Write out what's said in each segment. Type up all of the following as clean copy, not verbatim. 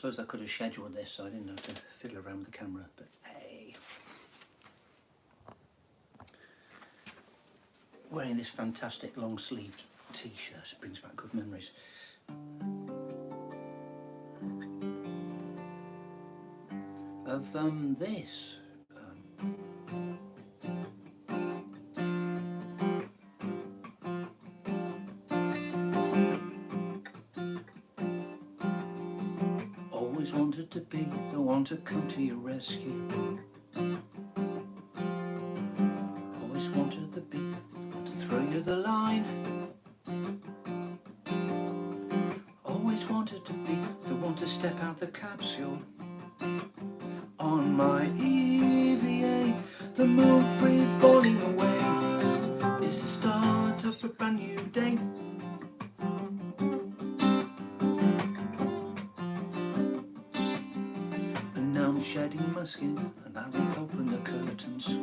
suppose I could have scheduled this so I didn't have to fiddle around with the camera, but hey. Wearing this fantastic long sleeved t-shirt, it brings back good memories. Of this. Always wanted to be the one to come to your rescue. Always wanted to be to throw you the line. Always wanted to be the one to step out the capsule. On my EVA, the moon free falling away is the start of a brand new day. And now I'm shedding my skin and I rip open the curtains.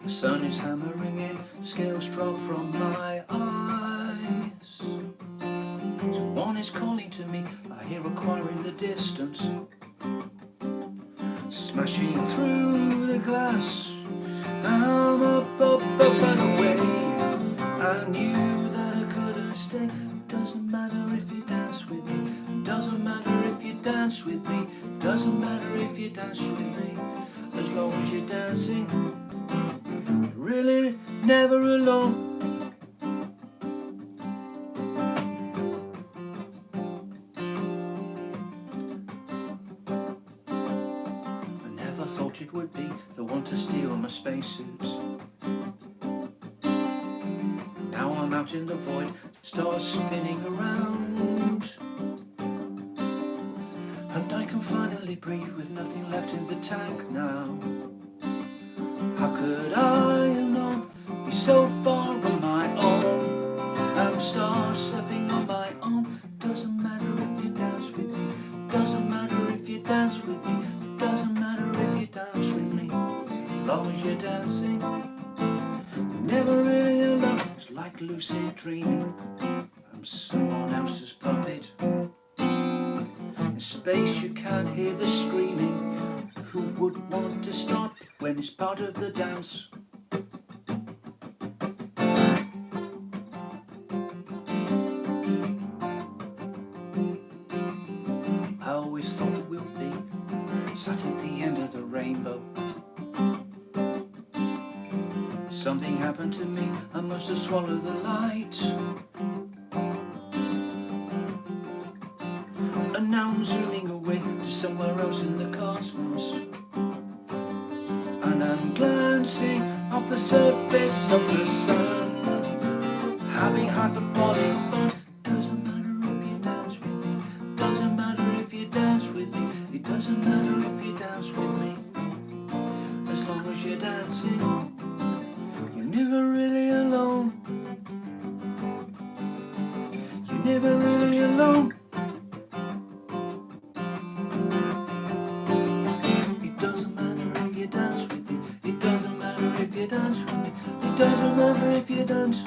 The sun is hammering in, scales drop from my eyes. Someone is calling to me, I hear a choir in the distance. Smashing through the glass, I'm up and away. I knew that I couldn't stay. Doesn't matter if you dance with me. Doesn't matter if you dance with me. Doesn't matter if you dance with me. As long as you're dancing, you're really never alone. Thought it would be the one to steal my spacesuits. Now I'm out in the void, stars spinning around, and I can finally breathe with nothing left in the tank now. How could I alone be so far on my own? I'm star surfing on my own. Doesn't matter if you dance with me. Doesn't matter if you dance with me. Doesn't matter if you dance with me. As long as you're dancing, you're never really alone. It's like lucid dreaming. I'm someone else's puppet. In space you can't hear the screaming. Who would want to stop when it's part of the dance? I always thought we'd be sat at the end of the rainbow. Something happened to me, I must have swallowed the light. And now I'm zooming away to somewhere else in the cosmos. And I'm glancing off the surface of the sun, having hyperbolic fun. Doesn't matter if you dance with me. Doesn't matter if you dance with me. It doesn't matter if you dance with me. As long as you're dancing, you're never really alone. You're never really alone. It doesn't matter if you dance with me. It doesn't matter if you dance with me. It doesn't matter if you dance.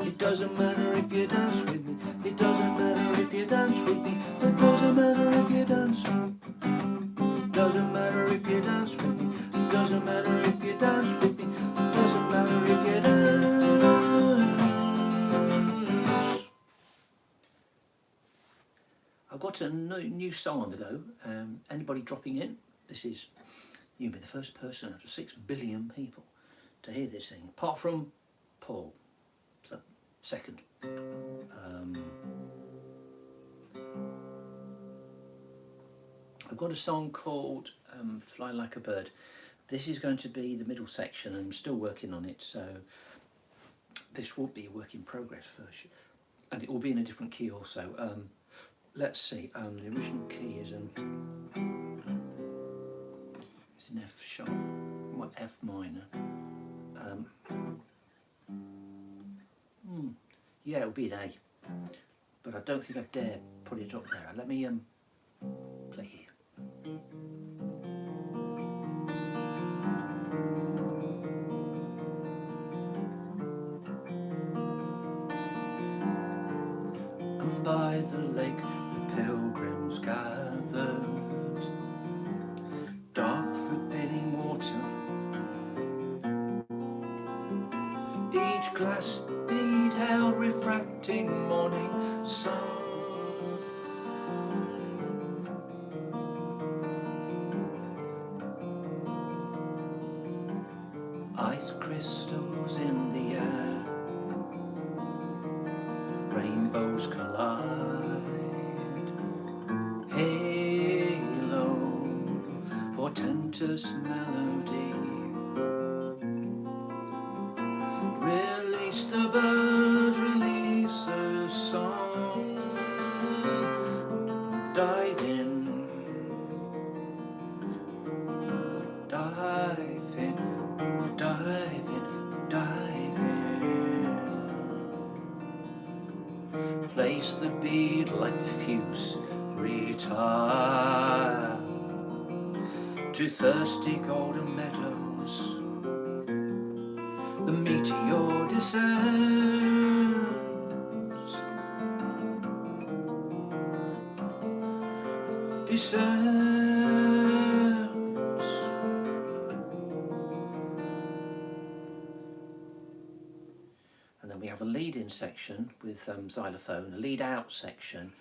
It doesn't matter if you dance with me. It doesn't matter if you dance with me. It doesn't matter if you dance. It doesn't matter if you dance with me. It doesn't matter if you dance with me. It doesn't matter if you dance. I've got a new song on the go. Anybody dropping in? You'll be the first person out of 6 billion people to hear this thing, apart from Paul. So, second. I've got a song called Fly Like a Bird. This is going to be the middle section. I'm still working on it, so this will be a work in progress version, and it will be in a different key also. Let's see, the original key is in F sharp, what, F minor. Yeah, it'll be an A, but I don't think I dare put it up there. Let me play here. I'm by the lake the pilgrims gathered. Dark forbidding water, each glass bead held refracting morning sun. Ice crystals in the air, rainbows collide. Halo, portentous melody. Release the bird, release the song. Dive in, dive in, dive in, dive in. Place the bead like the fuse, retire to thirsty golden meadows. The meteor descends, descends. And then we have a lead-in section with xylophone, a lead-out section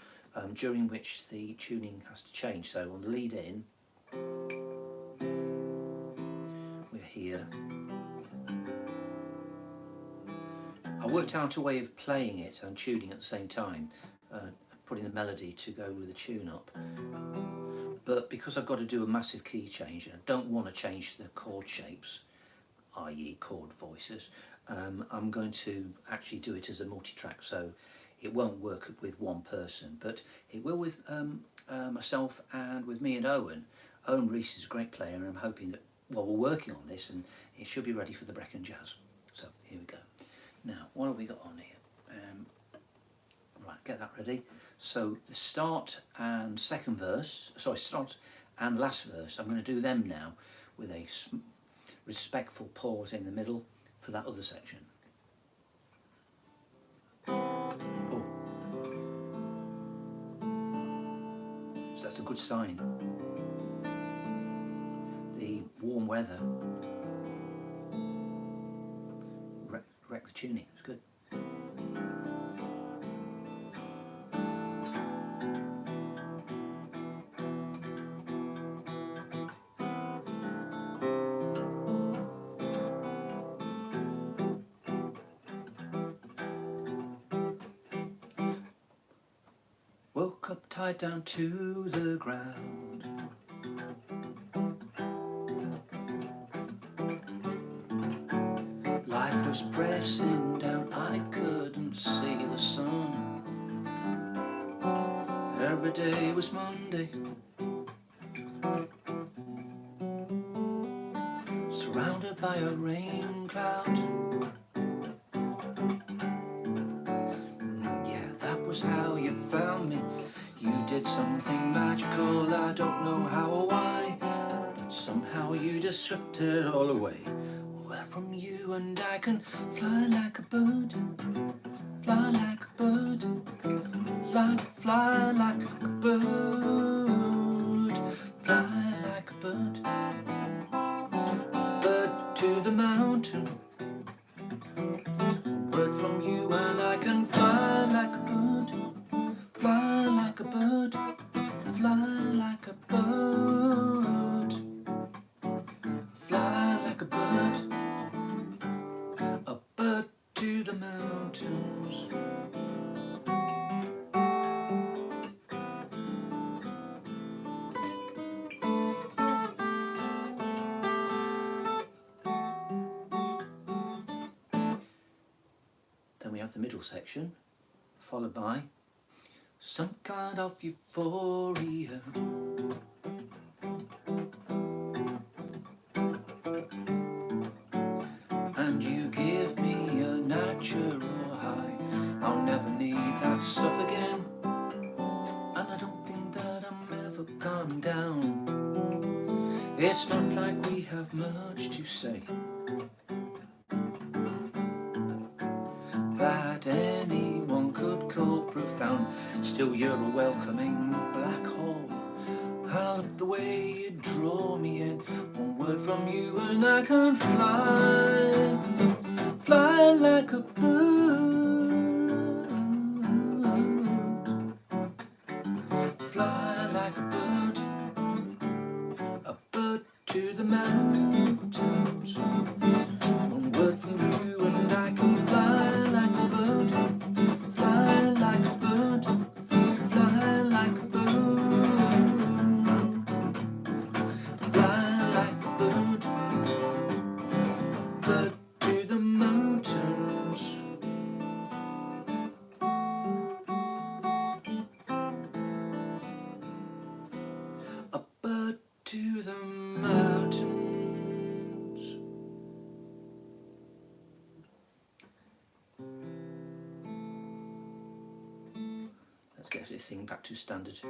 during which the tuning has to change. So on the lead-in, we're here. I worked out a way of playing it and tuning at the same time, putting the melody to go with the tune-up. But because I've got to do a massive key change and I don't want to change the chord shapes, i.e. chord voices, I'm going to actually do it as a multi-track, so it won't work with one person, but it will with myself and with me and Owen. Owen Reese is a great player, and I'm hoping that, well, we're working on this and it should be ready for the Brecon Jazz. So here we go. Now, what have we got on here? Right, get that ready. So the start and second verse, sorry, start and last verse, I'm going to do them now with a respectful pause in the middle for that other section. Oh. So that's a good sign. The warm weather wrecked the tuning, it's good. Woke up tied down to the ground. Life was pressing down, I couldn't see the sun. Every day was Monday, surrounded by a rain cloud. Yeah, that was how you found me. You did something magical, I don't know how or why, but somehow you just stripped it all away. Well, from you and I can fly like a bird, fly like a bird, fly like a bird, fly like a bird, bird to the mountain, bird from you and I can fly like a bird, fly like a bird, fly like a bird, fly like a bird to the mountains. Then we have the middle section, followed by some kind of euphoria. And you give me a natural high. I'll never need that stuff again, and I don't think that I'm ever coming down. It's not like we have much to say, that anyone could call profound. Still you're a welcoming black hole. I love the way you draw me in. One word from you and I can fly, fly like a bird, fly like a bird to the mountains. One word from you and I can fly like a bird, fly like a bird, fly like a bird, fly like a bird, bird to the mountains. A bird to the mountains. Let's get this thing back to standard.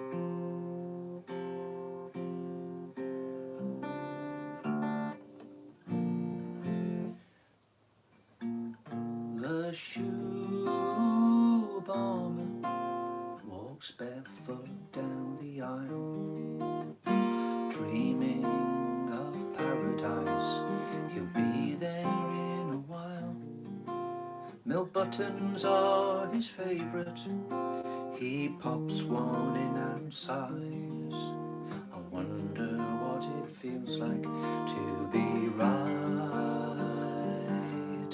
The shoe bomber walks barefoot down the aisle, dreaming of paradise. He'll be there in a while. Milk buttons are his favourite. He pops one in and sighs. I wonder what it feels like to be right.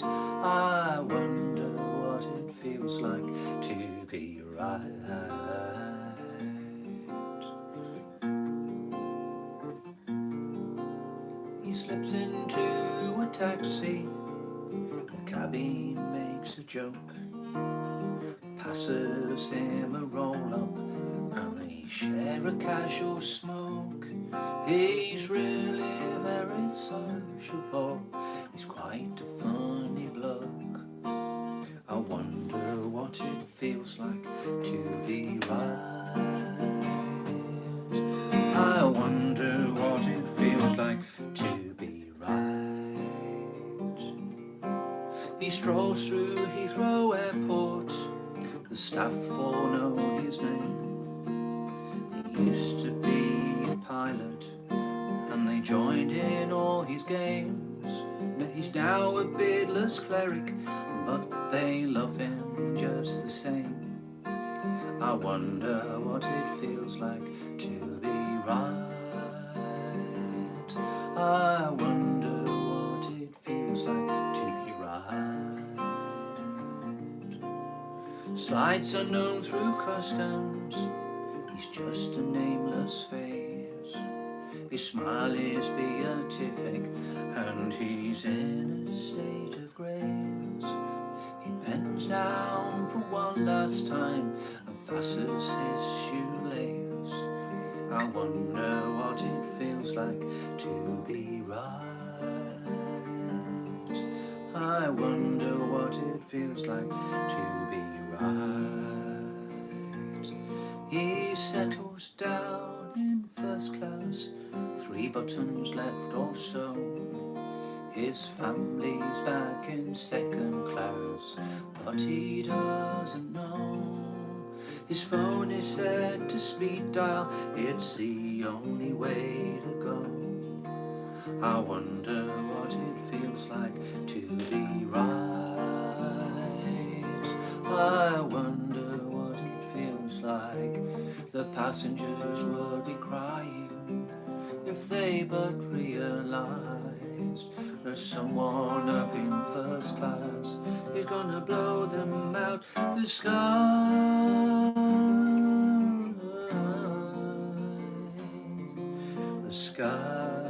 I wonder what it feels like to be right. He slips into a taxi. The cabby makes a joke, passes him a roll-up, and they share a casual smoke. He's really very sociable. He's quite a funny bloke. I wonder what it feels like to be right. I wonder what it feels like to be right. He strolls through Heathrow Airport. The staff all know his name. He used to be a pilot, and they joined in all his games. He's now a beardless cleric, but they love him just the same. I wonder what it feels like to be right. I wonder what it feels like to be right. Slides unknown through customs. He's just a nameless face. His smile is beatific, and he's in a state of grace. He bends down for one last time and fastens his shoelace. I wonder what it feels like to be right. I wonder what it feels like to be right. He settles down in first class, 3 buttons left or so. His family's back in second class, but he doesn't know. His phone is set to speed dial, it's the only way to go. I wonder what it feels like to be right. I wonder what it feels like. The passengers will be crying if they but realized that someone up in first class is gonna blow them out the sky. The skies.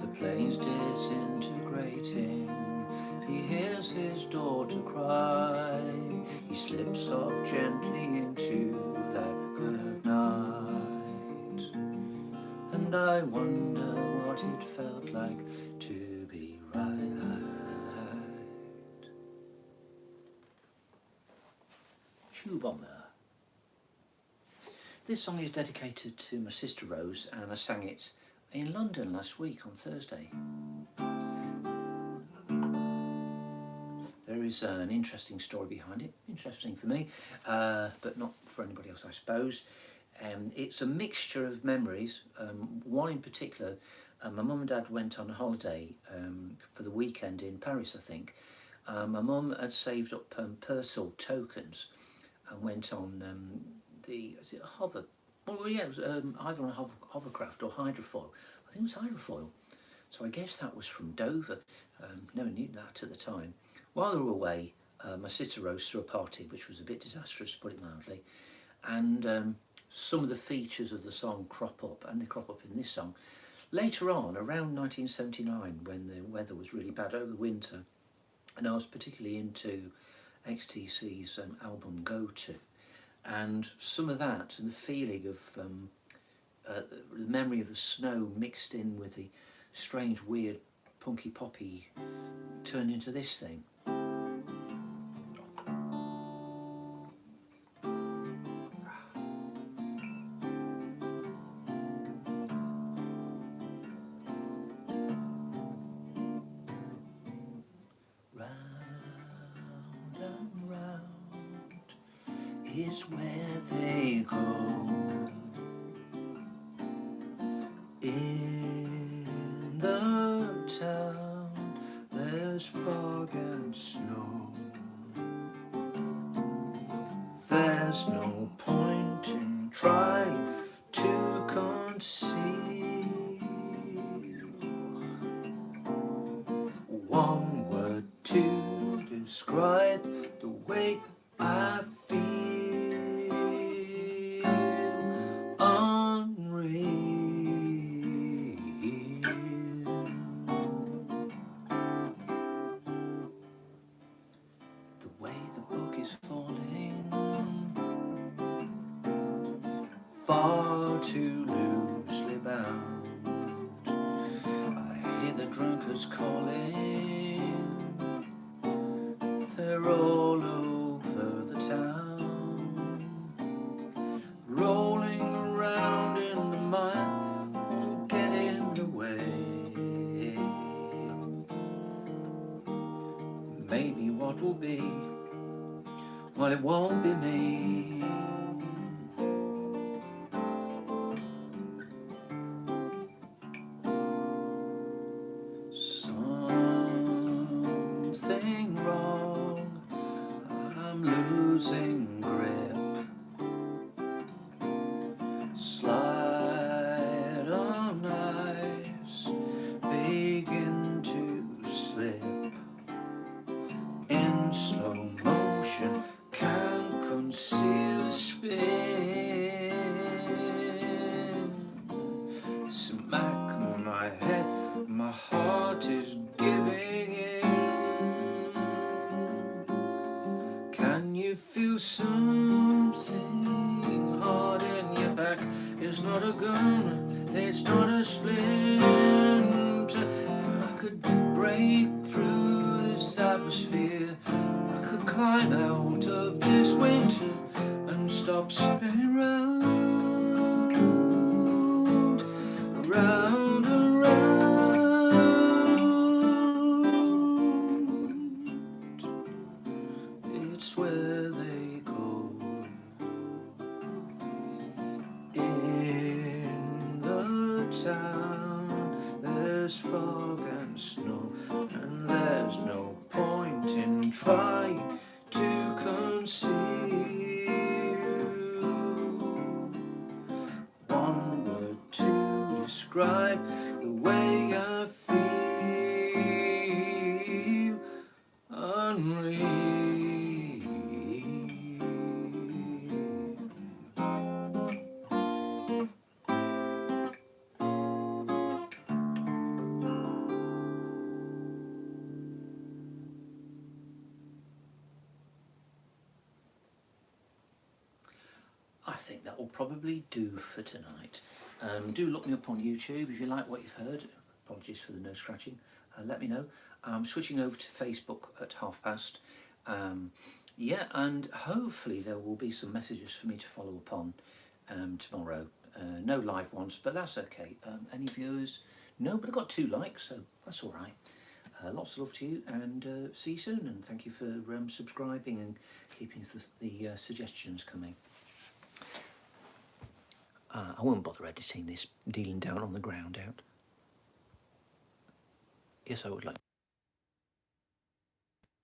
The plane's disintegrating. He hears his daughter cry. He slips off gently into that good night, and I wonder what it felt like to be right. Shoe bomber. This song is dedicated to my sister Rose, and I sang it in London last week on Thursday. There is an interesting story behind it, interesting for me, but not for anybody else I suppose. It's a mixture of memories, one in particular. My mum and dad went on a holiday for the weekend in Paris, I think. My mum had saved up Purcell tokens and went on is it a hover? Well, yeah, it was either on a hovercraft or hydrofoil. I think it was hydrofoil. So I guess that was from Dover. Never knew that at the time. While they were away, my sister Rose threw a party, which was a bit disastrous, to put it mildly. And some of the features of the song crop up, and they crop up in this song. Later on, around 1979, when the weather was really bad over the winter, and I was particularly into XTC's album Go To, and some of that and the feeling of the memory of the snow mixed in with the strange, weird, punky poppy turned into this thing. Is where they go in the town. There's fog and snow. There's no point in trying to conceal one word to describe the way I feel. Far too loosely bound. I hear the drunkards calling. They're all over the town, rolling around in the mud and getting away. Maybe what will be, well, it won't be me. Something wrong, I'm losing grip. Slide on ice, begin to slip. In slow motion, can't conceal spin. Smack my head, my heart is giving in. Can you feel something hard in your back? It's not a gun, it's not a splint. I could break through this atmosphere. I could climb out of this winter and stop spinning round, round and round. It's where they go in the town. There's fog and snow, and there's no point in trying to conceal one word to describe the way I feel. Unreal. I think that will probably do for tonight. Do look me up on YouTube if you like what you've heard. Apologies for the no scratching. Let me know. I'm switching over to Facebook at past. Yeah, and hopefully there will be some messages for me to follow up on tomorrow. No live ones, but that's okay. Any viewers? No, but I got 2 likes, so that's all right. Lots of love to you, and see you soon. And thank you for subscribing and keeping the suggestions coming. I won't bother editing this, dealing down on the ground out. Yes, I would like